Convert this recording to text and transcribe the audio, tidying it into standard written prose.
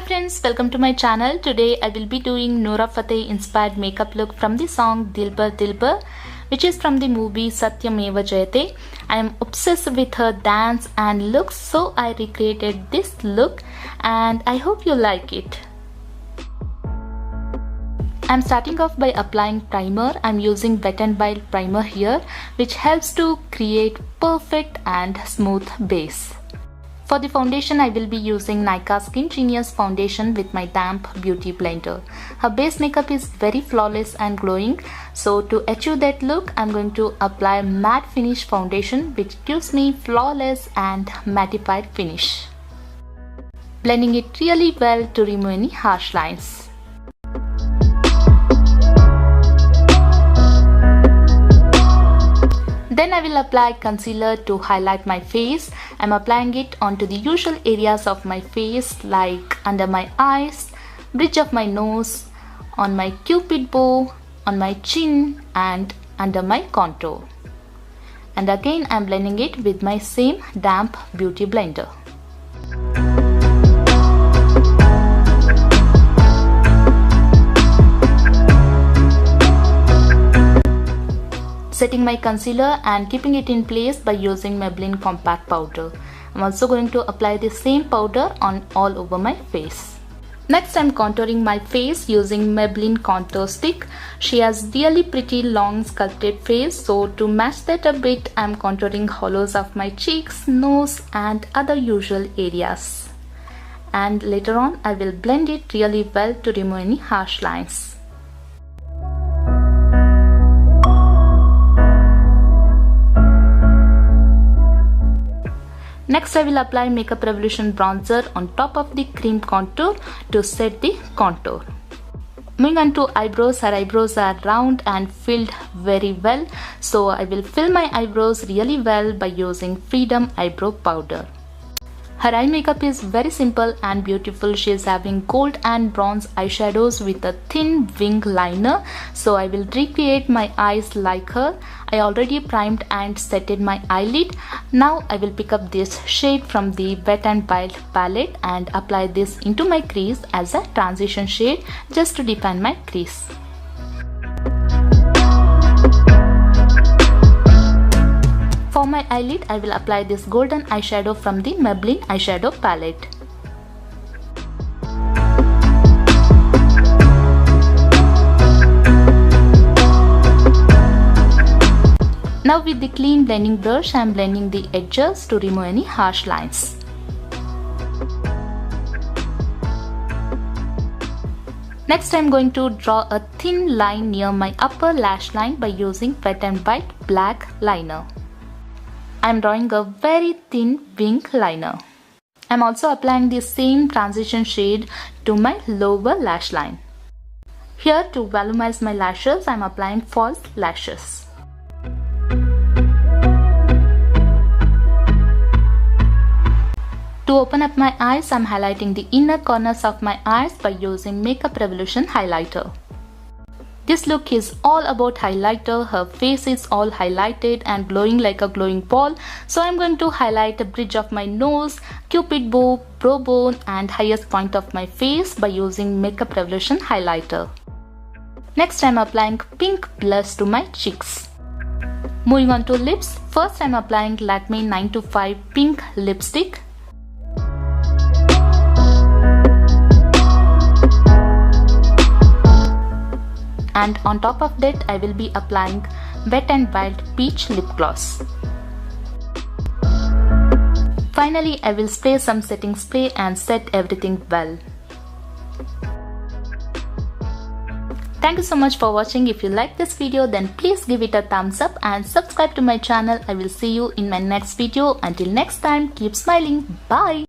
friends, welcome to my channel. Today I will be doing Nora Fatehi Inspired Makeup look from the song Dilbar, which is from the movie Satyameva Jayate. I am obsessed with her dance and looks, so I recreated this look and I hope you like it. I'm starting off by applying primer. I'm using Wet n Wild primer here, which helps to create perfect and smooth base. For the foundation, I will be using Nykaa Skin Genius foundation with my damp beauty blender. Her base makeup is very flawless and glowing, so to achieve that look, I'm going to apply matte finish foundation, which gives me flawless and mattified finish. Blending it really well to remove any harsh lines. Then I will apply concealer to highlight my face. I'm applying it onto the usual areas of my face like under my eyes, bridge of my nose, on my cupid bow, on my chin and under my contour. And again I'm blending it with my same damp beauty blender. Setting my concealer and keeping it in place by using Maybelline compact powder. I'm also going to apply the same powder on all over my face. Next, I'm contouring my face using Maybelline contour stick. She has really pretty long sculpted face, so to match that a bit, I'm contouring hollows of my cheeks, nose and other usual areas. And later on, I will blend it really well to remove any harsh lines. Next, I will apply Makeup Revolution bronzer on top of the cream contour to set the contour. Moving on to eyebrows, her eyebrows are round and filled very well, so I will fill my eyebrows really well by using Freedom Eyebrow Powder. Her eye makeup is very simple and beautiful. She is having gold and bronze eyeshadows with a thin wing liner, so I will recreate my eyes like her. I already primed and setted my eyelid. Now I will pick up this shade from the Wet n Wild palette and apply this into my crease as a transition shade just to define my crease. For my eyelid, I will apply this golden eyeshadow from the Maybelline eyeshadow palette. Now with the clean blending brush, I am blending the edges to remove any harsh lines. Next, I am going to draw a thin line near my upper lash line by using Wet n Wild black liner. I am drawing a very thin wing liner. I am also applying the same transition shade to my lower lash line. Here, to volumize my lashes, I am applying false lashes. To open up my eyes, I am highlighting the inner corners of my eyes by using Makeup Revolution highlighter. This look is all about highlighter. Her face is all highlighted and glowing like a glowing ball. So I'm going to highlight the bridge of my nose, cupid bow, brow bone and highest point of my face by using Makeup Revolution highlighter. Next, I'm applying pink blush to my cheeks. Moving on to lips. First, I'm applying Lakme 925 pink lipstick. And on top of that, I will be applying Wet n Wild peach lip gloss. Finally, I will spray some setting spray and set everything well. Thank you so much for watching. If you like this video, then please give it a thumbs up and subscribe to my channel. I will see you in my next video. Until next time, keep smiling. Bye.